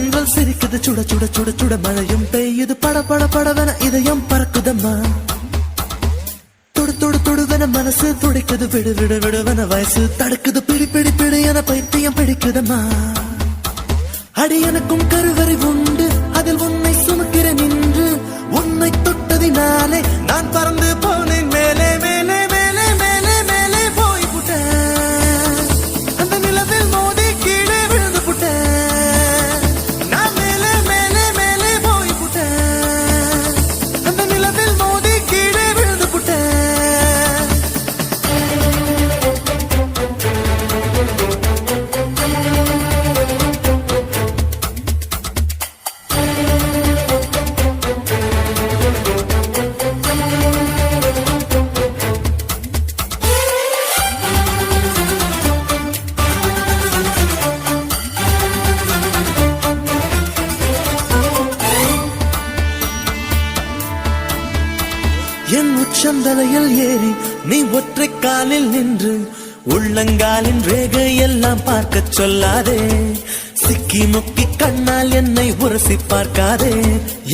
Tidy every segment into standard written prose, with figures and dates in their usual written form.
தென்றல் சிரிக்குது சுட சுட சுட சுட மழையும் பெய்யுது பட பட படவென இதயம் பறக்குதம்மா தொடு தொடு தொடுவென மனசு துடிக்குது விடு விடு விடுவென வயசு தடுக்குது பிடி பிடி பிடி என பைத்தியம் பிடிக்குதம்மா அடி எனக்கும் கருவறை உண்டு அதில் உன்னை சுமக்கிறேன் நின்று உன்னை தொட்டதினாலே நான் பறந்து போனேன் மேலே மேலே மேலே மேலே மேலே போய் புட்டேன் அந்த நிலவில் மோதி கீழே விழுந்து புட்டேன் நான் மேலே மேலே மேலே போய் புட்டேன் அந்த நிலவில் மோதி கீழே விழுந்து புட்டேன் என் உச்சந்தலையில் ஏறி நீ ஒற்றை காலில் நின்று உள்ளங்காலின் ரேகை எல்லாம் பார்க்க சொல்லாதே சிக்கி முக்கி கண்ணால் என்னை உரசி பார்க்காதே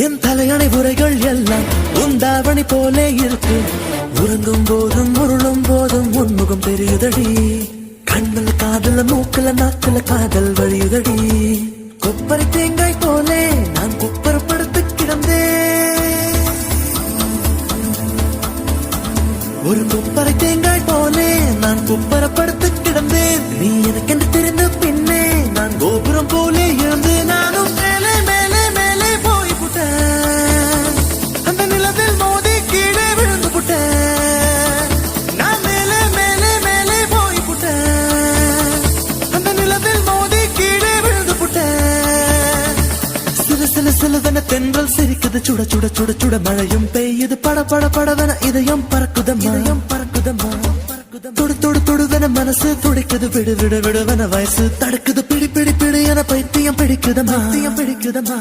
என் தலையணை உரைகள் எல்லாம் உந்தாவணி போலே இருக்கு உறங்கும் போதும் உருளும் போதும் உன்முகம் தெரியுதடி கண்ணில் காதல மூக்கல நாக்கல காதல் வழியுதடி கொப்பரை தேங்காய் போலே நான் குப்பரப்படுத்து கிடந்தேன் ஒரு குப்பரை தேங்காய் போலே நான் குப்பரப்படுத்து கிடந்தேன் நீ எனக்கு என்று தெரிந்த பின்னே நான் கோபுரம் போலே இருந்து நானும் மேலே மேலே மேலே போய் புட்டேன் அந்த நிலவில் மோதி கீழே விழுந்து புட்டேன் நான் மேலே மேலே மேலே போய் புட்டேன் அந்த நிலவில் மோதி கீழே விழுந்து புட்டேன் சில சில சிலவென தென்றல் சிரிக்குது சுட சுட சுட சுட மழையும் பெய்யுது பட பட படவென இதயம் பறக்குதம்மா தொடு தொடு தொடுவென மனசு துடிக்குது விடு விடு விடுவென வயசு தடுக்குது பிடி பிடி பிடி என பைத்தியம் பிடிக்குதம்மா பிடிக்குதம்மா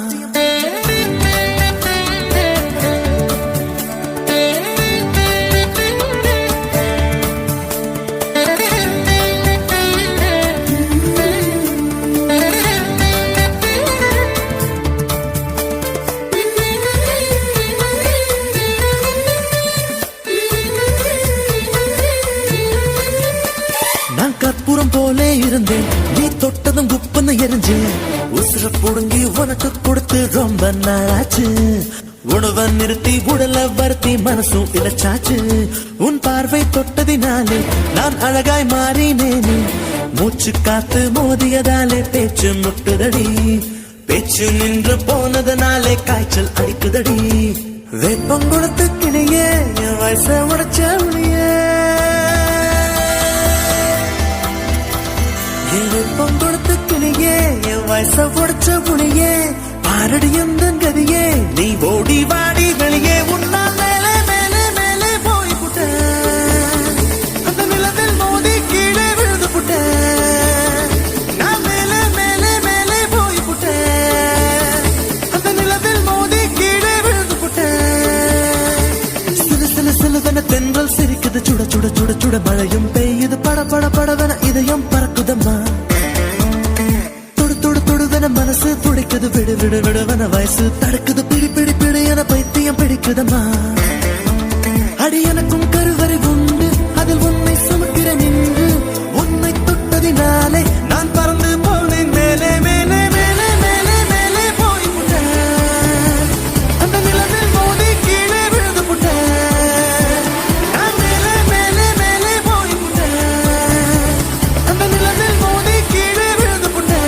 கற்பூரம் போலே இருந்தேன் நீ தொட்டதும் குப்பன்னு எரிஞ்சேன் உசுர புடுங்கி உனக்கு கொடுத்து ரொம்ப நாளாச்சு உணவை நிறுத்தி உடலை வருத்தி மனசும் இழைச்சாச்சு உன் பார்வை தொட்டதினாலே நான் அழகாய் மாறினேனே மூச்சு காத்து மோதியதாலே பேச்சு முட்டுதடி பேச்சு நின்று போனதனாலே காய்ச்சல் அடிக்குதடி வேப்பம் கொடுத்து கிளியே என் வயச உடைச்ச உளியே வெப்பம் கொடுத்து கிளியே என் வயச உடைச்ச புளியே பாரடி எந்த கதியே நீ ஓடி வாடி வெளியே உன்னால் மேலே மேலே மேலே போய் புட்டேன் அந்த நிலவில் மோதி கீழே விழுந்து புட்டேன் நான் மேலே மேலே மேலே போய் புட்டேன் அந்த நிலவில் மோதி கீழே விழுந்து புட்டேன் சில சில சிலவென தென்றல் சிரிக்குது சுட சுட சுட சுட மழையும் பெய்யுது பட பட படவென இதயம் பறக்குதம்மா தொடு தொடு தொடுவென மனசு துடிக்குது விடு விடு விடுவென வயசு தடுக்குது பிடி பிடி பிடி என பைத்தியம் பிடிக்குதம்மா அடி எனக்கும் கருவறை உண்டு அதில் உன்னை சுமக்கிறேன் நின்று உன்னை தொட்டதினாலே நான் பறந்து போனேன் மேலே மேலே மேலே மேலே மேலே போய் புட்டேன் அந்த நிலவில் மோதி கீழே விழுந்து புட்டேன் நான் மேலே மேலே மேலே போய் புட்டேன் அந்த நிலவில் மோதி கீழே விழுந்து புட்டேன்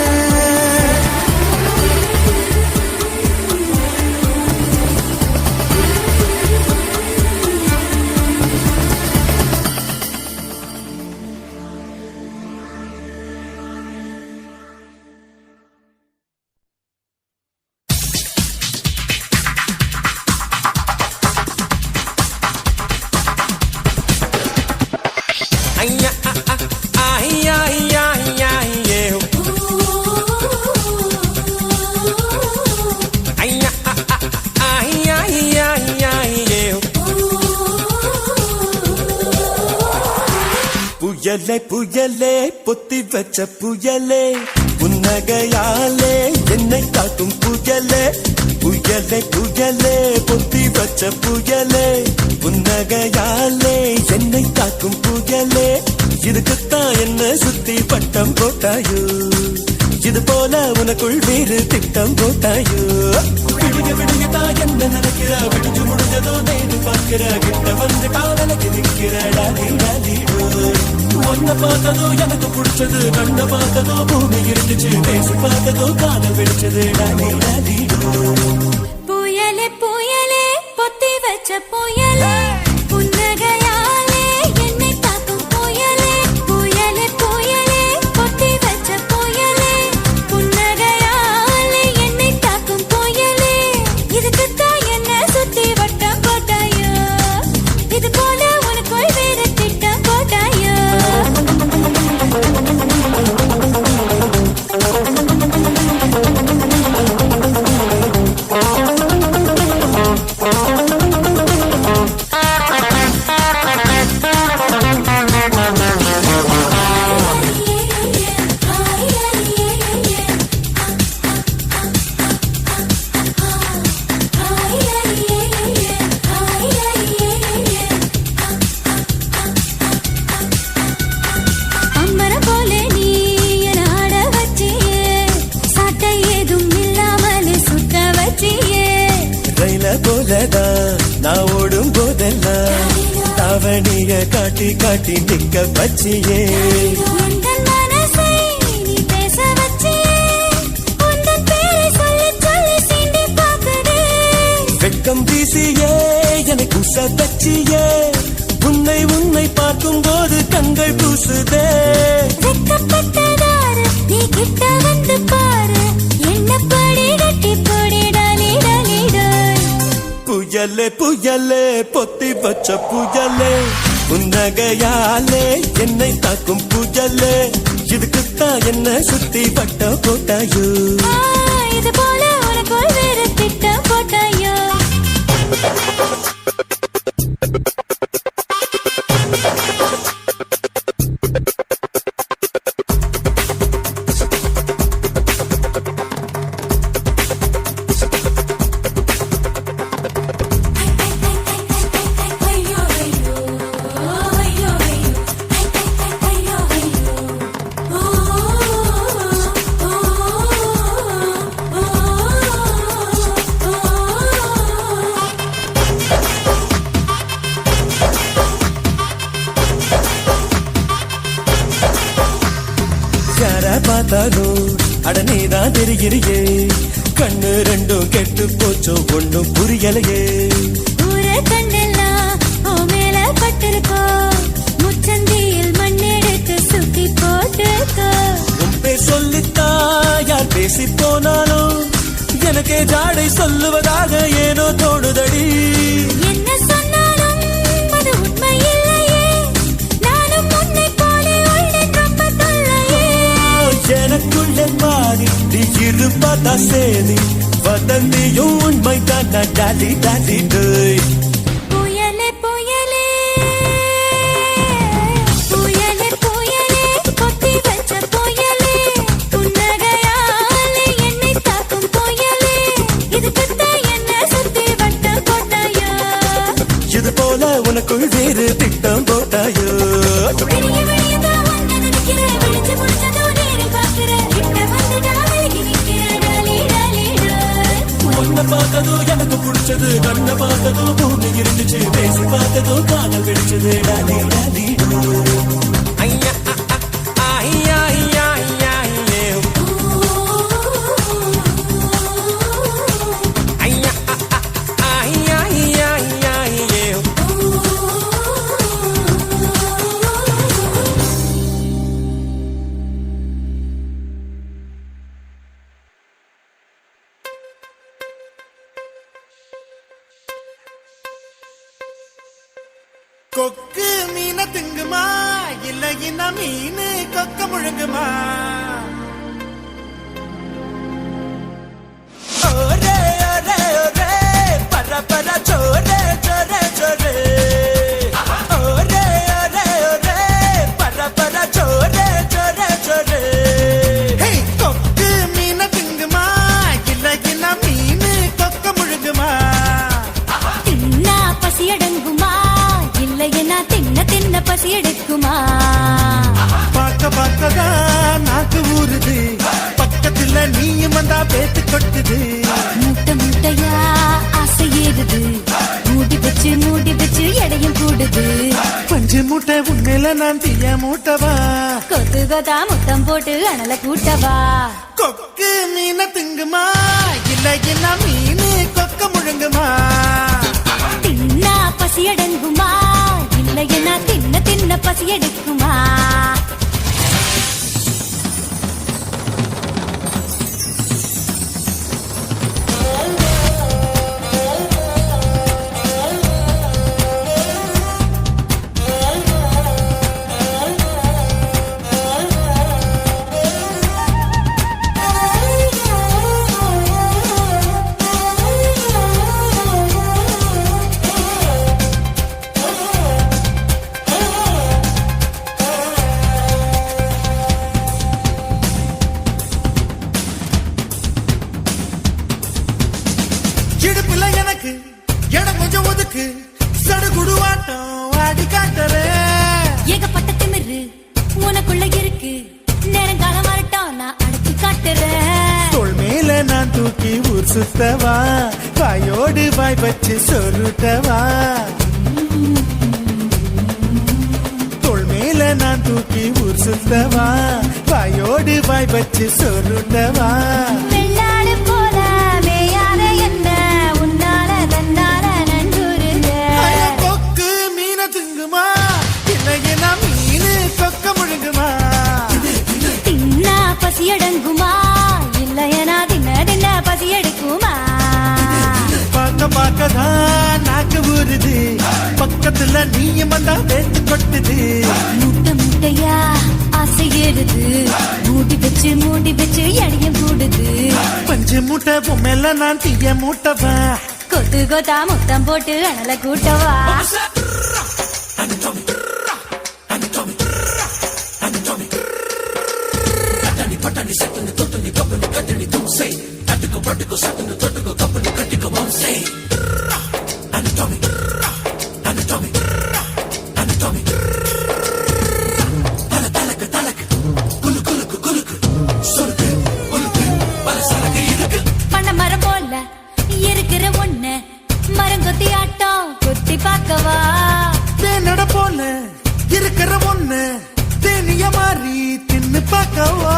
புயலே புயலே பொத்தி வச்ச புயலே புன்னகையாலே என்னை காக்கும் புயலே புயலே புயலே பொத்தி வச்ச புயலே புன்னகையாலே என்னை காக்கும் புயலே இதுக்குத்தான் என்ன சுத்தி பட்டம் போட்டாயோ இது போல உனக்குள் வேறு திட்டம் போட்டாயோ விடுங்க விடுங்கதான் என்ன நினைக்கிற விடுஞ்சு முடிஞ்சதோ நேரு பார்க்கிற கிட்ட வந்து காதலுக்கு நிற்கிற டாலி டாலிடோ ஒன்ன பார்த்ததோ எனக்கு பிடிச்சது கண்ண பார்த்ததோ பூமி இருந்துச்சு பேசி பார்த்ததோ காதல் வெடிச்சது டாலி டாலிடோ புயலே புயலே பொத்தி வச்ச புயலே புன்னகையாலே என்னை தாக்கும் புயலே புயலே புயலே பொத்தி வச்ச புயலே புன்னகையாலே என்னை தாக்கும் புயலே இதுக்குத்தான் என்ன சுத்தி வட்டம் போட்டாயோ இது போல உனக்குள் வேற திட்டம் போட்டாயோ அம்மரம் போல நீ என ஆட வச்சியே சாட்டை ஏதும் இல்லாமல் சுத்த வச்சியே ரயில போலதான் நான் ஓடும் போதெல்லாம் தாவணிய காட்டி காட்டி நிக்க வச்சியே உந்தன் மனசை நீ பேச வச்சியே உந்தன் பேரை சொல்லி சொல்லி சீண்டி பார்க்குதே வெட்கம் வீசியே எனக்கு உச வச்சியே உன்னை உன்னை பார்க்கும் போது கண்கள் பூசுதே வெட்கப்பட்டதாரு நீ கிட்ட வந்து பாரு என்ன படி கட்டி போடி டாலி டாலிடாய் புயலே புயலே பொத்தி வச்ச புயலே புன்னகையாலே என்னை தாக்கும் புயலே இதுக்குத்தான் என்ன சுத்தி பட்ட போட்டாயோ இது போல உனக்குள் வேறு திட்டம் போட்டாயோ யார பார்த்தாலும் அடனேதான் தெரிகிறியே கண்ணு ரெண்டும் கெட்டு போச்சோ ஒண்ணும் புரியலையே ஊர கண்ணெல்லாம் ஓ மேல பட்டிருக்கோ முச்சந்தியில் மண்ணெடுத்து சுத்தி போட்டுக்கோ உன் பேர் சொல்லித்தா யார் பேசி போனாலும் எனக்கே ஜாடை சொல்லுவதாக ஏனோ தோணுதடி என்ன சொன்னாலும் அது உண்மை இல்லையே நானும் உன்னை போலே உள்ளேன் ரொம்ப தொல்லையே எனக்குள்ள மாறி நீ இருப்பதா சேரி வதந்தியும் உண்மைதான் டாலி டாலி டேய் புயலே புயலே புயலே புயலே பொத்தி வச்ச புயலே புன்னகையாலே என்னை தாக்கும் புயலே இதுக்குத்தான் என்ன சுத்தி வட்டம் போட்டாயோ இது போல உனக்குள் வேறு திட்டம் போட்டாயோ விடிய விடியதான் உன்னை நினைக்கிறேன் விழிச்சு முடிச்சதோ நேரில் பார்க்கிறேன் கிட்ட வந்துட்டா விலகி நிற்கிறேன் டாலி டாலிடாய் ஒன்ன பார்த்ததோ எனக்கு பிடிச்சது கண்ண பார்த்ததோ பூமி இருந்துச்சு பேசி பார்த்ததோ காதல் வெடிச்சது டாலி டாலி ஐயா ஐயா ஐயா ஐயா ஐயா ஐயா ஐயா ஐயா கொக்கு மீன திங்குமா இல்ல இன மீன் கொக்க முழுங்குமா ஒரே ஒரே ஒரே பர பர சோரே சோரே சோரே ஒரே ஒரே ஒரே பர பர சோரே சோரே சோரே பசி எடுக்குமா பார்க்க பார்க்கதான் நாக்கு ஊறுது பக்கத்துல நீயும் வந்தா பேத்து கொட்டுது முட்டை முட்டையா ஆசை ஏறுது மூடி வச்சு எடையும் கூடுது பஞ்சு மூட்டை உண்மையில நான் தீய மூட்டவா கொத்து கொத்தா முத்தம் போட்டு அனல கூட்டவா கொக்கு மீன திங்குமா இல்ல என்ன மீனு கொக்க முழுங்குமா தின்னா பசி அடங்குமா இல்லையா தின்ன பசி எடுக்குமா இடுப்புல எனக்கு இடம் கொஞ்சம் ஒதுக்கு சடுகுடுவாட்டம் ஆடி காட்டுறேன் ஏகப்பட்ட திமிரு உனக்குள்ள இருக்கு நேரங்காலம் வரட்டும் நான் அடக்கி காட்டுறேன் தோள் மேல நான் தூக்கி ஊர் சுத்தவா வாயோடு வாய் வச்சு சொருட்டவா தோள் மேல நான் தூக்கி ஊர் சுத்தவா வாயோடு வாய் வச்சு சொருட்டவா வெள்ளாடு போல மேயாத என்ன உன்னால தன்னால நன்றுருங்க கொக்கு மீன திங்குமா இல்லையா மீனு கொக்க முழுங்குமா தின்னா பசி அடங்குமா இல்லையா தின்ன பசி எடுக்குமா பார்க்க பார்க்கதான் நாக்கு ஊறுது பக்கத்துல நீயும் வந்தா பேத்து கொட்டுது முட்டை முட்டையா ஆசை ஏறுது மூடி வச்சு எடையும் கூடுது பஞ்சு மூட்டை பொம்மையில நான் தீய மூட்டவா கொத்து கொத்தா முத்தம் போட்டு அனல கூட்டவா பண்ண மரம் போல இருக்கிற ஒண்ணு மரம் கொத்தி ஆட்டம் கொத்தி பார்க்கவா தேனட போல இருக்கிற ஒண்ணு தேனிய மாறி தின்னு பார்க்கவா